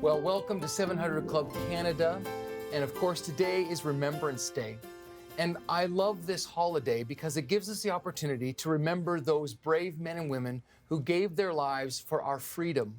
Well, welcome to 700 Club Canada. And of course, today is Remembrance Day. And I love this holiday because it gives us the opportunity to remember those brave men and women who gave their lives for our freedom.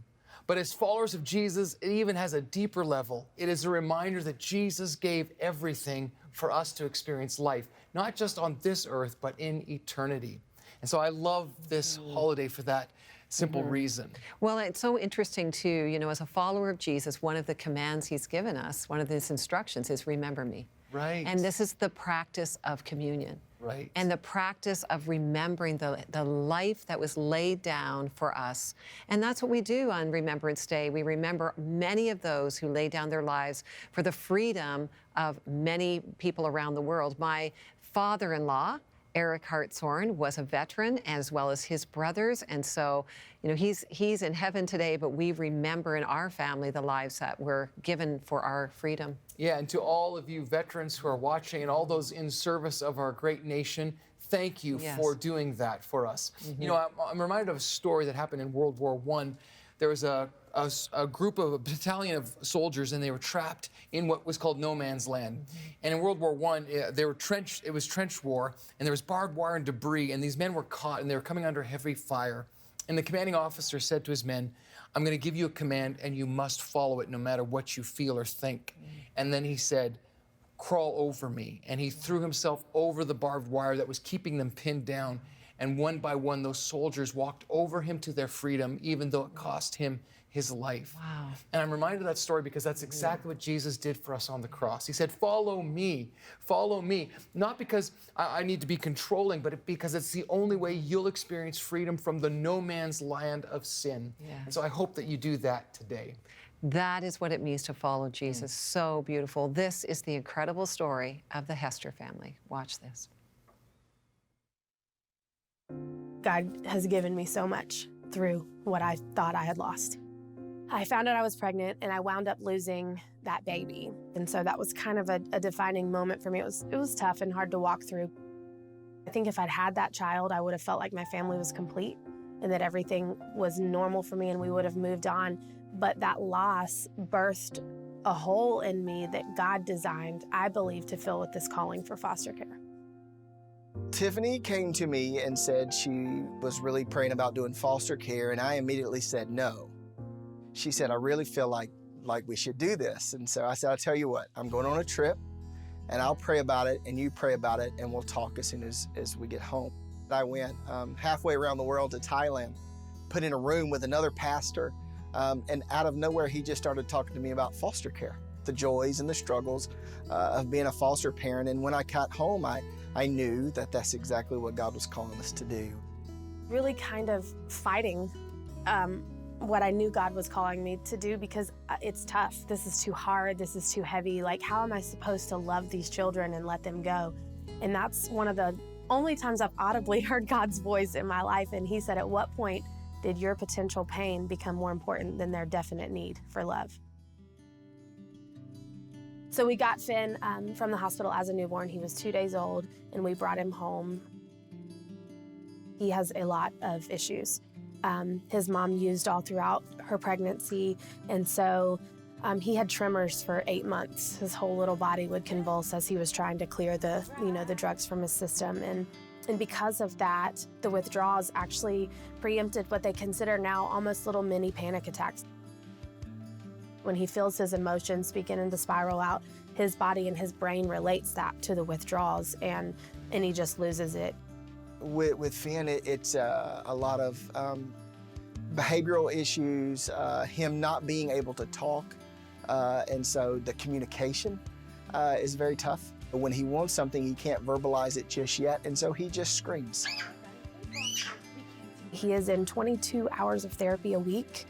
But as followers of Jesus, it even has a deeper level. It is a reminder that Jesus gave everything for us to experience life, not just on this earth, but in eternity. And so I love this holiday for that simple reason. Well, it's so interesting too, you know, as a follower of Jesus, one of the commands he's given us, one of his instructions is remember me. Right. And this is the practice of communion. Right. And the practice of remembering the life that was laid down for us. And that's what we do on Remembrance Day. We remember many of those who laid down their lives for the freedom of many people around the world. My father-in-law, Eric Hartshorn, was a veteran, as well as his brothers. And so, you know, he's in heaven today, but we remember in our family the lives that were given for our freedom. Yeah, and to all of you veterans who are watching and all those in service of our great nation, thank you for doing that for us. You know, I'm reminded of a story that happened in World War I. There was a battalion of soldiers, and they were trapped in what was called no man's land. And in World War I, it was trench war, and there was barbed wire and debris, and these men were caught, and they were coming under heavy fire. And the commanding officer said to his men, I'm going to give you a command, and you must follow it no matter what you feel or think. And then he said, crawl over me. And he threw himself over the barbed wire that was keeping them pinned down. And one by one, those soldiers walked over him to their freedom, even though it cost him his life. Wow. And I'm reminded of that story because that's exactly what Jesus did for us on the cross. He said, follow me, follow me. Not because I need to be controlling, but because it's the only way you'll experience freedom from the no man's land of sin. Yeah. And so I hope that you do that today. That is what it means to follow Jesus. So beautiful. This is the incredible story of the Hester family. Watch this. God has given me so much through what I thought I had lost. I found out I was pregnant, and I wound up losing that baby. And so that was kind of a defining moment for me. It was tough and hard to walk through. I think if I'd had that child, I would have felt like my family was complete and that everything was normal for me and we would have moved on. But that loss birthed a hole in me that God designed, I believe, to fill with this calling for foster care. Tiffany came to me and said she was really praying about doing foster care, and I immediately said no. She said, I really feel like we should do this. And so I said, I'll tell you what, I'm going on a trip, and I'll pray about it, and you pray about it, and we'll talk as soon as we get home. I went halfway around the world to Thailand, put in a room with another pastor, and out of nowhere, he just started talking to me about foster care, the joys and the struggles of being a foster parent. And when I got home, I knew that that's exactly what God was calling us to do. Really kind of fighting what I knew God was calling me to do, because it's tough. This is too hard. This is too heavy. Like, how am I supposed to love these children and let them go? And that's one of the only times I've audibly heard God's voice in my life. And he said, at what point did your potential pain become more important than their definite need for love? So we got Finn from the hospital as a newborn. He was 2 days old, and we brought him home. He has a lot of issues. His mom used all throughout her pregnancy, and so he had tremors for 8 months. His whole little body would convulse as he was trying to clear the drugs from his system. And because of that, the withdrawals actually preempted what they consider now almost little mini panic attacks. When he feels his emotions beginning to spiral out, his body and his brain relates that to the withdrawals, and he just loses it. With Finn, it's a lot of behavioral issues, him not being able to talk, and so the communication is very tough. When he wants something, he can't verbalize it just yet, and so he just screams. He is in 22 hours of therapy a week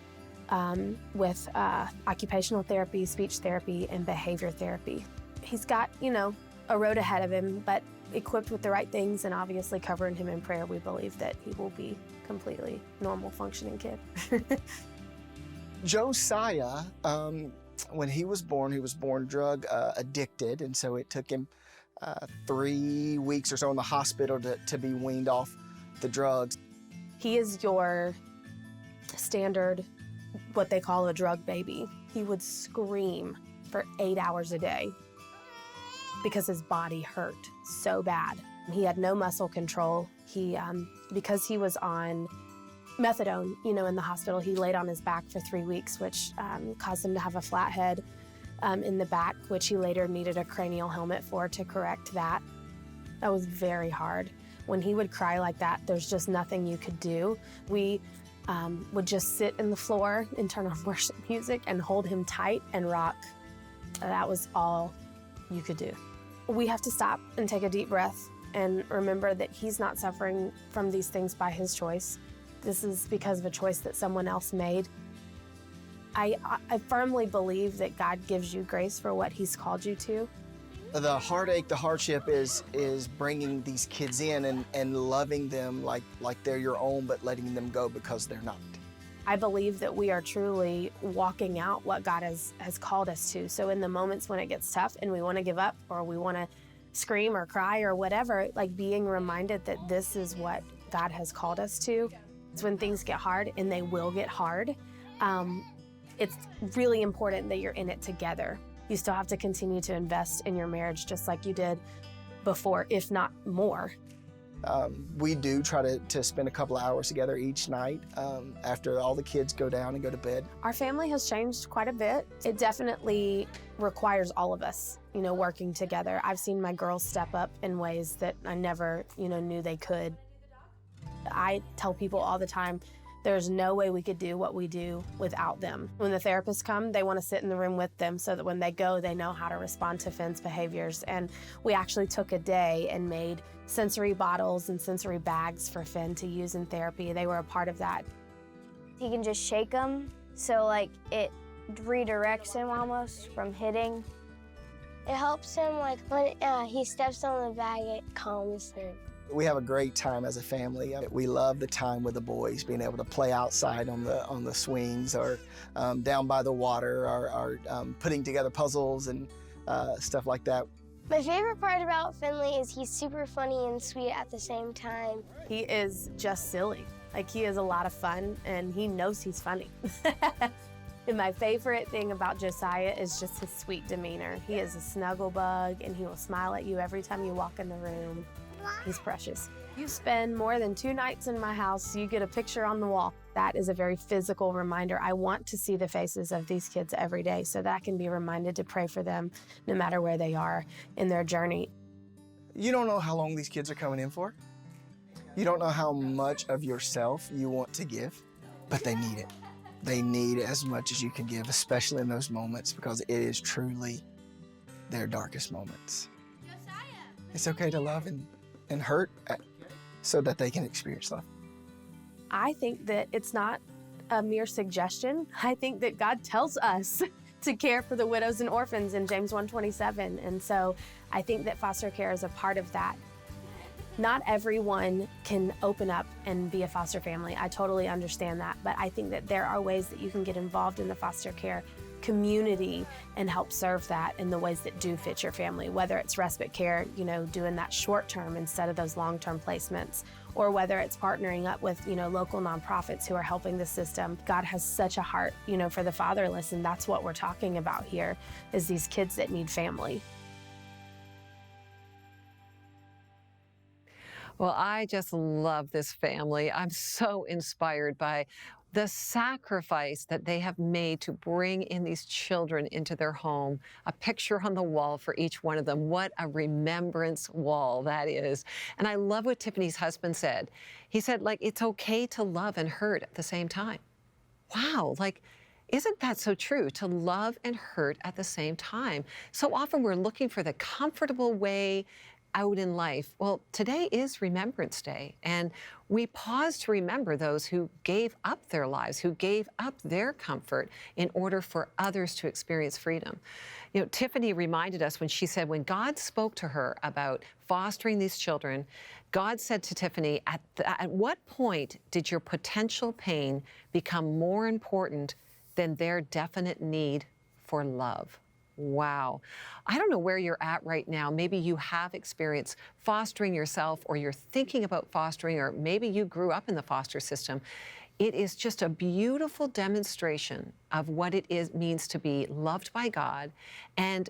with occupational therapy, speech therapy, and behavior therapy. He's got, a road ahead of him, but equipped with the right things and obviously covering him in prayer, we believe that he will be completely normal functioning kid. Josiah, when he was born drug addicted, and so it took him 3 weeks or so in the hospital to be weaned off the drugs. He is your standard what they call a drug baby. He would scream for 8 hours a day because his body hurt so bad. He had no muscle control. Because he was on methadone, in the hospital, he laid on his back for 3 weeks, which caused him to have a flat head in the back, which he later needed a cranial helmet for to correct that. That was very hard. When he would cry like that, there's just nothing you could do. We would just sit in the floor and turn on worship music and hold him tight and rock. That was all you could do. We have to stop and take a deep breath and remember that he's not suffering from these things by his choice. This is because of a choice that someone else made. I firmly believe that God gives you grace for what he's called you to. The heartache, the hardship is bringing these kids in and loving them like they're your own, but letting them go because they're not. I believe that we are truly walking out what God has called us to. So in the moments when it gets tough and we want to give up or we want to scream or cry or whatever, like being reminded that this is what God has called us to. It's when things get hard, and they will get hard. It's really important that you're in it together. You still have to continue to invest in your marriage just like you did before, if not more. We do try to spend a couple of hours together each night after all the kids go down and go to bed. Our family has changed quite a bit. It definitely requires all of us, working together. I've seen my girls step up in ways that I never, knew they could. I tell people all the time, there's no way we could do what we do without them. When the therapists come, they want to sit in the room with them so that when they go, they know how to respond to Finn's behaviors. And we actually took a day and made sensory bottles and sensory bags for Finn to use in therapy. They were a part of that. He can just shake them, so it redirects him almost from hitting. It helps him when he steps on the bag, it calms him. We have a great time as a family. We love the time with the boys, being able to play outside on the swings or down by the water or putting together puzzles and stuff like that. My favorite part about Finley is he's super funny and sweet at the same time. He is just silly. He is a lot of fun, and he knows he's funny. And my favorite thing about Josiah is just his sweet demeanor. He is a snuggle bug, and he will smile at you every time you walk in the room. He's precious. You spend more than 2 nights in my house, you get a picture on the wall. That is a very physical reminder. I want to see the faces of these kids every day so that I can be reminded to pray for them no matter where they are in their journey. You don't know how long these kids are coming in for. You don't know how much of yourself you want to give, but they need it. They need as much as you can give, especially in those moments, because it is truly their darkest moments. It's okay to love and hurt so that they can experience love. I think that it's not a mere suggestion. I think that God tells us to care for the widows and orphans in James 1:27. And so I think that foster care is a part of that. Not everyone can open up and be a foster family. I totally understand that. But I think that there are ways that you can get involved in the foster care community and help serve that in the ways that do fit your family, whether it's respite care, doing that short term instead of those long-term placements, or whether it's partnering up with, local nonprofits who are helping the system. God has such a heart, for the fatherless, and that's what we're talking about here, is these kids that need family. Well, I just love this family. I'm so inspired by the sacrifice that they have made to bring in these children into their home, a picture on the wall for each one of them. What a remembrance wall that is. And I love what Tiffany's husband said. He said, it's okay to love and hurt at the same time. Wow, isn't that so true? To love and hurt at the same time. So often we're looking for the comfortable way out in life. Well, today is Remembrance Day, and we pause to remember those who gave up their lives, who gave up their comfort in order for others to experience freedom. Tiffany reminded us when she said, when God spoke to her about fostering these children, God said to Tiffany, at what point did your potential pain become more important than their definite need for love? Wow. I don't know where you're at right now. Maybe you have experienced fostering yourself, or you're thinking about fostering, or maybe you grew up in the foster system. It is just a beautiful demonstration of what it means to be loved by God, and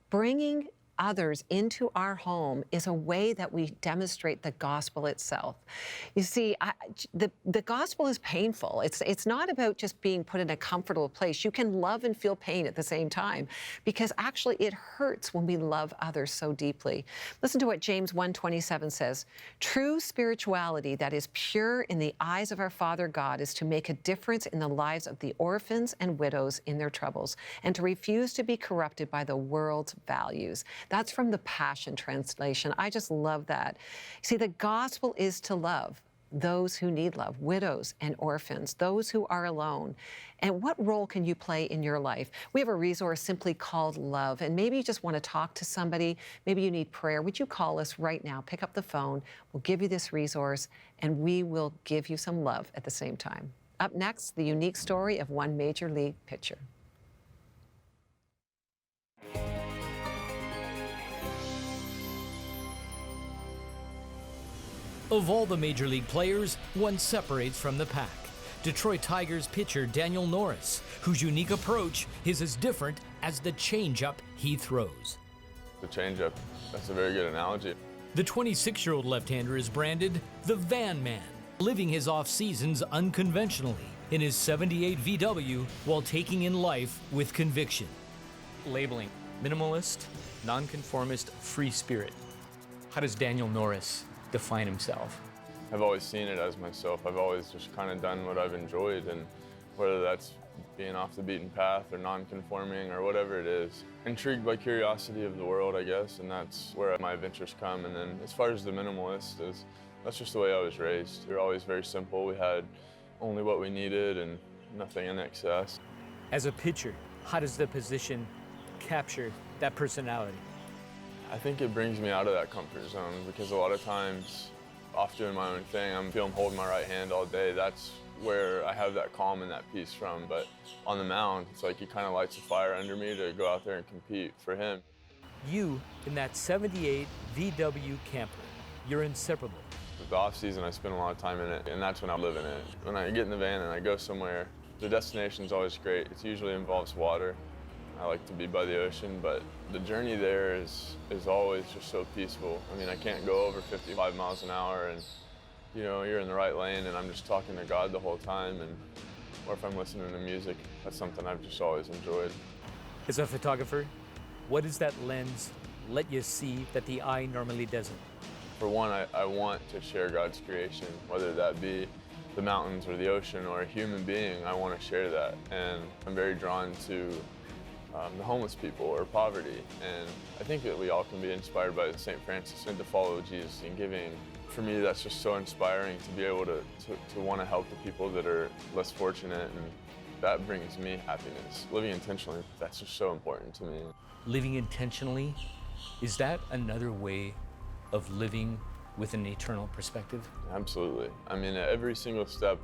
bringing others into our home is a way that we demonstrate the gospel itself. You see, the gospel is painful. It's not about just being put in a comfortable place. You can love and feel pain at the same time, because actually it hurts when we love others so deeply. Listen to what James 1:27 says. True spirituality that is pure in the eyes of our Father God is to make a difference in the lives of the orphans and widows in their troubles, and to refuse to be corrupted by the world's values. That's from the Passion Translation. I just love that. See, the gospel is to love those who need love, widows and orphans, those who are alone. And what role can you play in your life? We have a resource simply called Love, and maybe you just want to talk to somebody, maybe you need prayer. Would you call us right now? Pick up the phone, we'll give you this resource, and we will give you some love at the same time. Up next, the unique story of one Major League pitcher. Of all the Major League players, one separates from the pack. Detroit Tigers pitcher Daniel Norris, whose unique approach is as different as the changeup he throws. The changeup, that's a very good analogy. The 26-year-old left-hander is branded the Van Man, living his off-seasons unconventionally in his 78 VW while taking in life with conviction. Labeling: minimalist, nonconformist, free spirit. How does Daniel Norris define himself? I've always seen it as myself. I've always just kind of done what I've enjoyed, and whether that's being off the beaten path or non-conforming or whatever it is. Intrigued by curiosity of the world, I guess, and that's where my adventures come. And then as far as the minimalist is, that's just the way I was raised. We were always very simple. We had only what we needed and nothing in excess. As a pitcher, how does the position capture that personality? I think it brings me out of that comfort zone, because a lot of times, off doing my own thing, I'm holding my right hand all day. That's where I have that calm and that peace from. But on the mound, it's like he kind of lights a fire under me to go out there and compete for him. You, in that 78 VW camper, you're inseparable. The off season, I spend a lot of time in it, and that's when I'm living it. When I get in the van and I go somewhere, the destination's always great. It usually involves water. I like to be by the ocean, but the journey there is always just so peaceful. I mean, I can't go over 55 miles an hour, and you know, you're in the right lane, and I'm just talking to God the whole time, or if I'm listening to music, that's something I've just always enjoyed. As a photographer, what does that lens let you see that the eye normally doesn't? For one, I want to share God's creation, whether that be the mountains or the ocean or a human being. I want to share that, and I'm very drawn to the homeless people or poverty. And I think that we all can be inspired by St. Francis and to follow Jesus in giving. For me, that's just so inspiring to be able to want to help the people that are less fortunate, and that brings me happiness. Living intentionally, that's just so important to me. Living intentionally, is that another way of living with an eternal perspective? Absolutely. I mean, every single step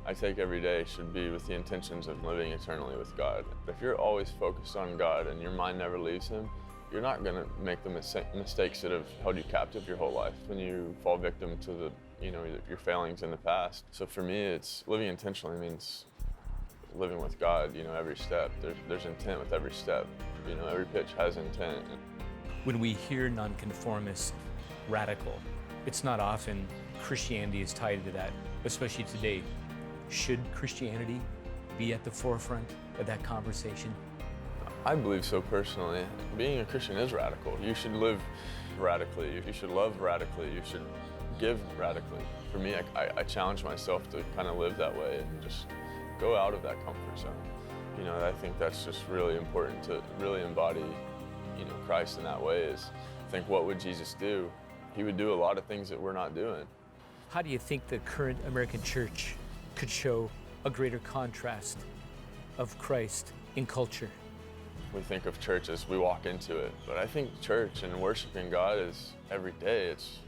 I take every day should be with the intentions of living eternally with God. If you're always focused on God and your mind never leaves Him, you're not going to make the mistakes that have held you captive your whole life when you fall victim to your failings in the past. So for me, it's living intentionally means living with God, every step. There's intent with every step. Every pitch has intent. When we hear nonconformist, radical, it's not often Christianity is tied to that, especially today. Should Christianity be at the forefront of that conversation? I believe so personally. Being a Christian is radical. You should live radically. You should love radically. You should give radically. For me, I challenge myself to kind of live that way and just go out of that comfort zone. I think that's just really important to really embody, Christ in that way. Is think, what would Jesus do? He would do a lot of things that we're not doing. How do you think the current American church could show a greater contrast of Christ in culture? We think of church as we walk into it, but I think church and worshiping God is every day. It's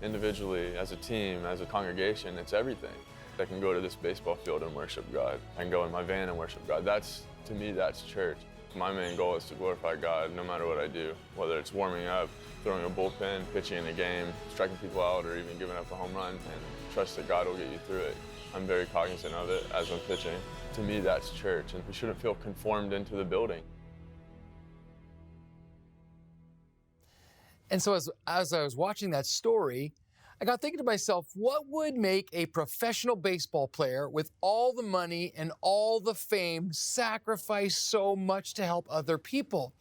individually, as a team, as a congregation, it's everything. I can go to this baseball field and worship God. I can go in my van and worship God. To me, that's church. My main goal is to glorify God no matter what I do, whether it's warming up, throwing a bullpen, pitching in a game, striking people out, or even giving up a home run, and trust that God will get you through it. I'm very cognizant of it as I'm pitching. To me, that's church, and we shouldn't feel conformed into the building. And so as I was watching that story, I got thinking to myself, what would make a professional baseball player with all the money and all the fame sacrifice so much to help other people?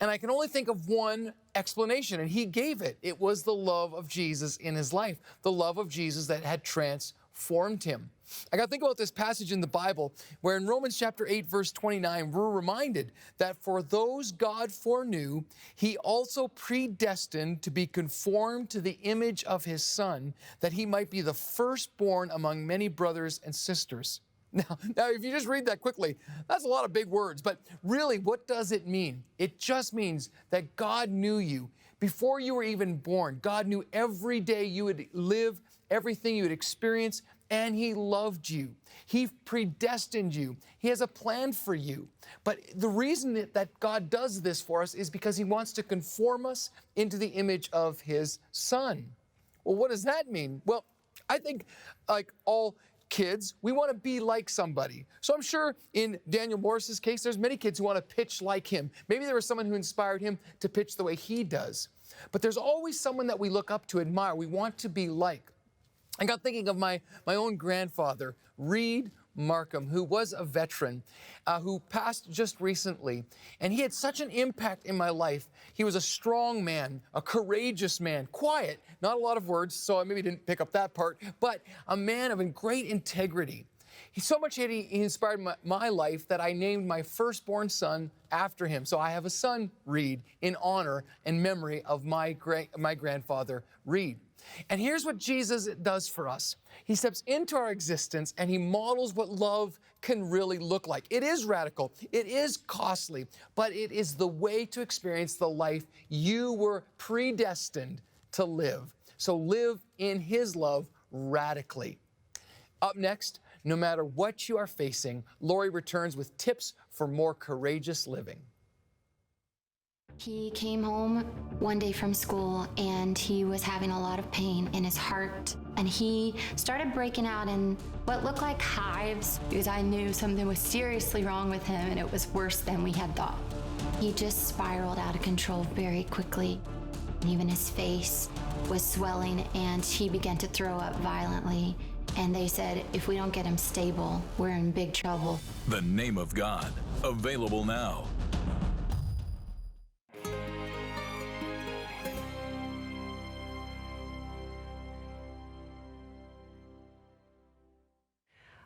And I can only think of one explanation, and he gave it. It was the love of Jesus in his life, the love of Jesus that had transformed him. I got to think about this passage in the Bible where in Romans chapter 8, verse 29, we're reminded that for those God foreknew, he also predestined to be conformed to the image of his Son, that he might be the firstborn among many brothers and sisters. Now, if you just read that quickly, that's a lot of big words, but really, what does it mean? It just means that God knew you before you were even born. God knew every day you would live, everything you would experience, and he loved you. He predestined you. He has a plan for you. But the reason that God does this for us is because he wants to conform us into the image of his Son. Well, what does that mean? Well, I think like all kids, we want to be like somebody. So I'm sure in Daniel Norris's case, there's many kids who want to pitch like him. Maybe there was someone who inspired him to pitch the way he does. But there's always someone that we look up to, admire, we want to be like. I got thinking of my own grandfather, Reed Markham, who was a veteran, who passed just recently. And he had such an impact in my life. He was a strong man, a courageous man, quiet, not a lot of words, so I maybe didn't pick up that part, but a man of great integrity. He so much he inspired my life that I named my firstborn son after him. So I have a son, Reed, in honor and memory of my grandfather, Reed. And here's what Jesus does for us. He steps into our existence and he models what love can really look like. It is radical, it is costly, but it is the way to experience the life you were predestined to live. So live in his love radically. Up next, no matter what you are facing, Lori returns with tips for more courageous living. He came home one day from school and he was having a lot of pain in his heart. And he started breaking out in what looked like hives because I knew something was seriously wrong with him and it was worse than we had thought. He just spiraled out of control very quickly. And even his face was swelling and he began to throw up violently. And they said, if we don't get him stable, we're in big trouble. The Name of God, available now.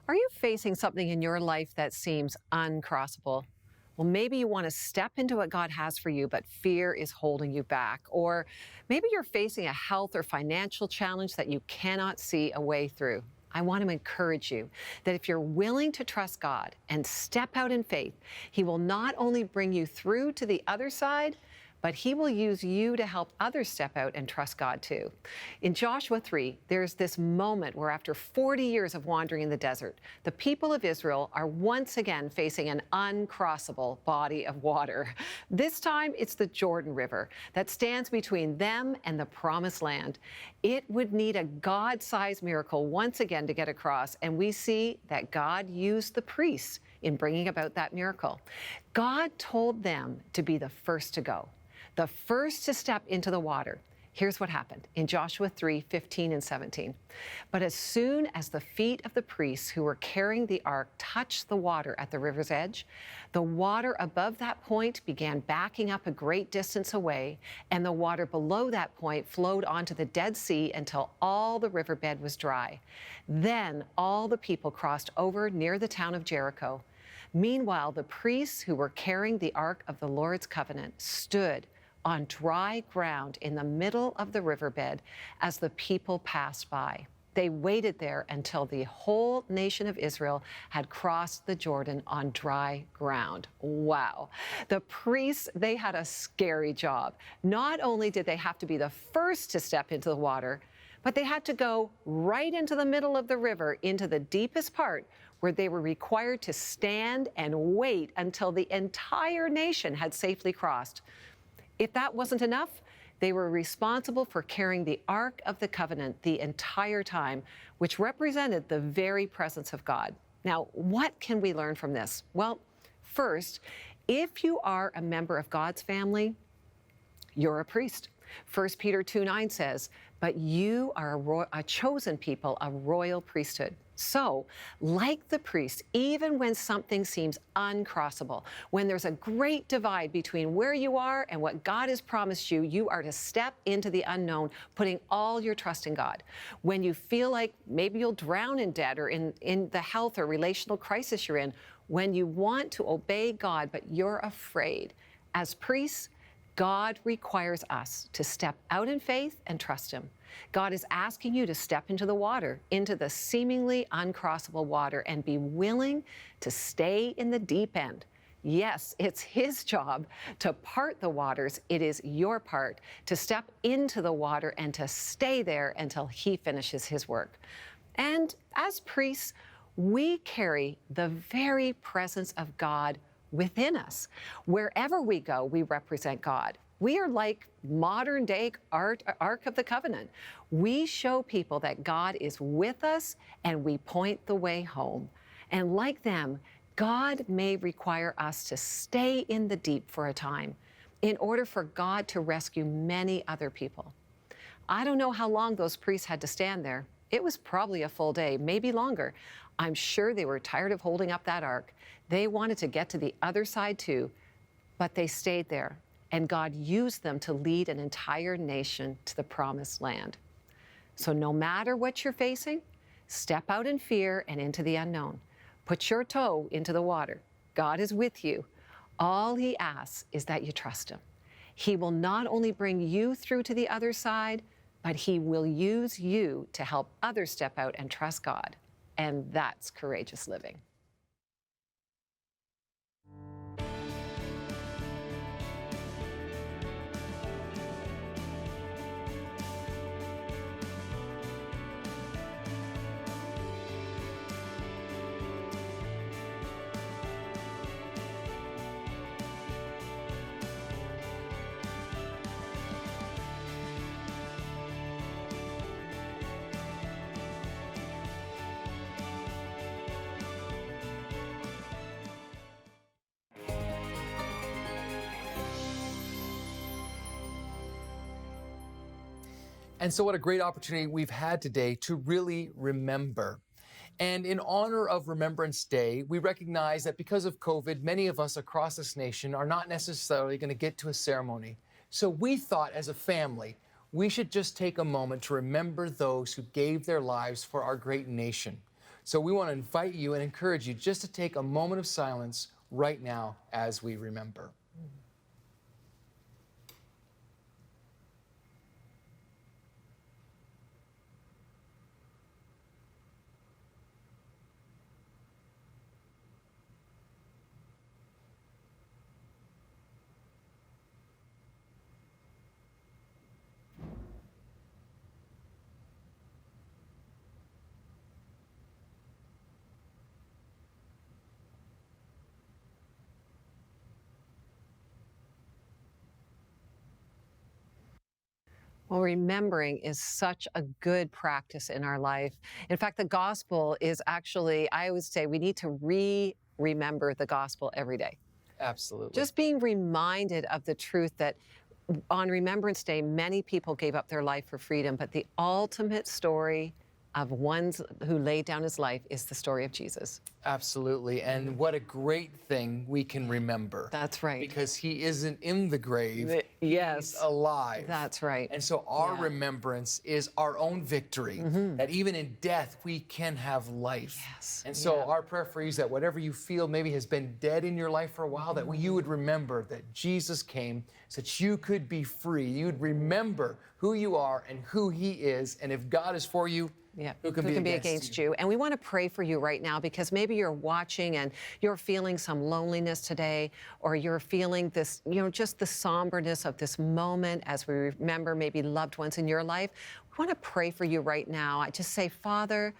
Are you facing something in your life that seems uncrossable? Well, maybe you want to step into what God has for you, but fear is holding you back. Or maybe you're facing a health or financial challenge that you cannot see a way through. I want to encourage you that if you're willing to trust God and step out in faith, he will not only bring you through to the other side, but he will use you to help others step out and trust God too. In Joshua 3, there's this moment where after 40 years of wandering in the desert, the people of Israel are once again facing an uncrossable body of water. This time, it's the Jordan River that stands between them and the Promised Land. It would need a God-sized miracle once again to get across, and we see that God used the priests in bringing about that miracle. God told them to be the first to go, the first to step into the water. Here's what happened in Joshua 3:15 and 17. But as soon as the feet of the priests who were carrying the ark touched the water at the river's edge, the water above that point began backing up a great distance away, and the water below that point flowed onto the Dead Sea until all the riverbed was dry. Then all the people crossed over near the town of Jericho. Meanwhile, the priests who were carrying the ark of the Lord's covenant stood on dry ground in the middle of the riverbed as the people passed by. They waited there until the whole nation of Israel had crossed the Jordan on dry ground. Wow. The priests, they had a scary job. Not only did they have to be the first to step into the water, But they had to go right into the middle of the river, into the deepest part, where they were required to stand and wait until the entire nation had safely crossed. If that wasn't enough, they were responsible for carrying the Ark of the Covenant the entire time, which represented the very presence of God. Now, what can we learn from this? Well, first, if you are a member of God's family, you're a priest. 1 Peter 2:9 says, but you are a chosen people, a royal priesthood. So, like the priest, even when something seems uncrossable, when there's a great divide between where you are and what God has promised you, you are to step into the unknown, putting all your trust in God. When you feel like maybe you'll drown in debt or in the health or relational crisis you're in, when you want to obey God but you're afraid, as priests, God requires us to step out in faith and trust Him. God is asking you to step into the water, into the seemingly uncrossable water, and be willing to stay in the deep end. Yes, it's His job to part the waters. It is your part to step into the water and to stay there until He finishes His work. And as priests, we carry the very presence of God within us. Wherever we go, we represent God. We are like modern-day Ark of the Covenant. We show people that God is with us, and we point the way home. And like them, God may require us to stay in the deep for a time in order for God to rescue many other people. I don't know how long those priests had to stand there. It was probably a full day, maybe longer. I'm sure they were tired of holding up that ark. They wanted to get to the other side too, but they stayed there, and God used them to lead an entire nation to the promised land. So no matter what you're facing, step out in fear and into the unknown. Put your toe into the water. God is with you. All He asks is that you trust Him. He will not only bring you through to the other side, but He will use you to help others step out and trust God. And that's courageous living. And so what a great opportunity we've had today to really remember. And in honor of Remembrance Day, we recognize that because of COVID, many of us across this nation are not necessarily going to get to a ceremony. So we thought as a family, we should just take a moment to remember those who gave their lives for our great nation. So we want to invite you and encourage you just to take a moment of silence right now as we remember. Well, remembering is such a good practice in our life. In fact, the gospel is actually, I always say, we need to remember the gospel every day. Absolutely. Just being reminded of the truth that on Remembrance Day, many people gave up their life for freedom, but the ultimate story of one who laid down his life is the story of Jesus. Absolutely. And what a great thing we can remember. That's right. Because He isn't in the grave. Yes. He's alive. That's right. And so our remembrance is our own victory, that even in death, we can have life. Yes. And so our prayer for you is that whatever you feel maybe has been dead in your life for a while, that you would remember that Jesus came so that you could be free. You'd remember who you are and who He is. And if God is for you, who can be against you. And we want to pray for you right now, because maybe you're watching and you're feeling some loneliness today, or you're feeling this, just the somberness of this moment as we remember maybe loved ones in your life. We want to pray for you right now. I just say, Father,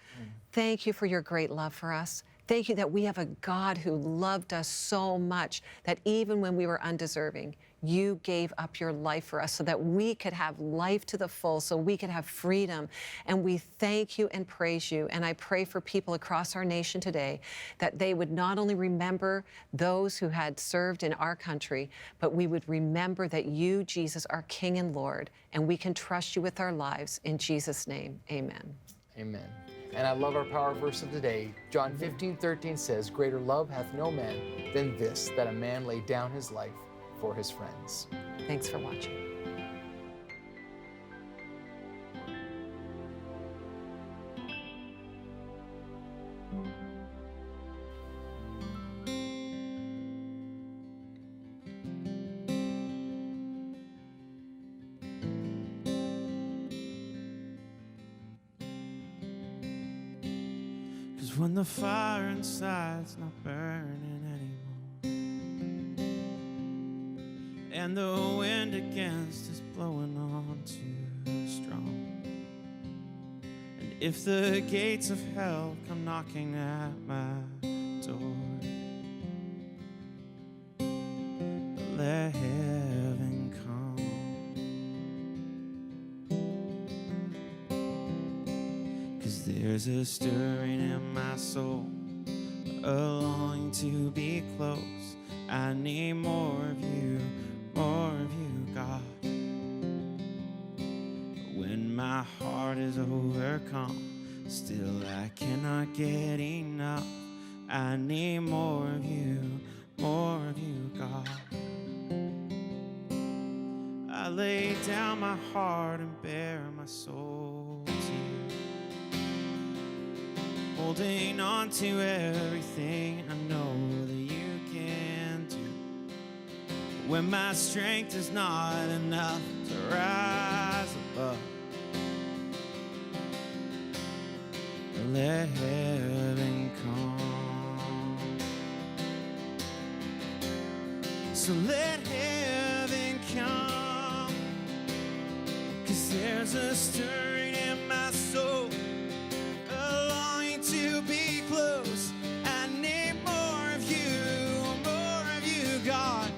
thank you for your great love for us. Thank you that we have a God who loved us so much that even when we were undeserving, you gave up your life for us so that we could have life to the full, so we could have freedom. And we thank you and praise you. And I pray for people across our nation today that they would not only remember those who had served in our country, but we would remember that you, Jesus, are King and Lord, and we can trust you with our lives. In Jesus' name, amen. Amen. And I love our power verse of today. John 15:13 says, "Greater love hath no man than this, that a man lay down his life for his friends." Thanks for watching. When the fire inside's not burning anymore, and the wind against is blowing on too strong, and if the gates of hell come knocking at my door, let heaven come. There's a stirring in my soul, a longing to be close. I need more of you, God. When my heart is overcome, still I cannot get enough. I need more of you, God. I lay down my heart and bare my soul to you, holding on to everything I know that you can do. When my strength is not enough to rise above, let heaven come. So let heaven come, 'cause there's a stirring in my soul, to be close. I need more of you, God.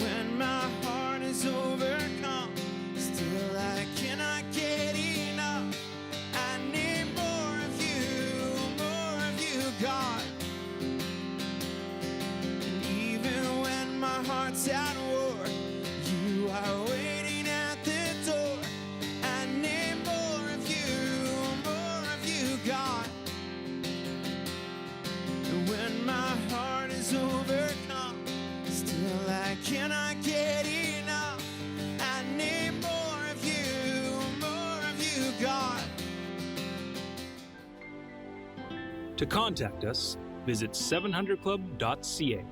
When my heart is overcome, still I cannot get enough. I need more of you, God. And even when my heart's at war, you are waiting at the door. I need more of you, God. When my heart is overcome, still I cannot get enough. I need more of you, God. To contact us, visit 700club.ca.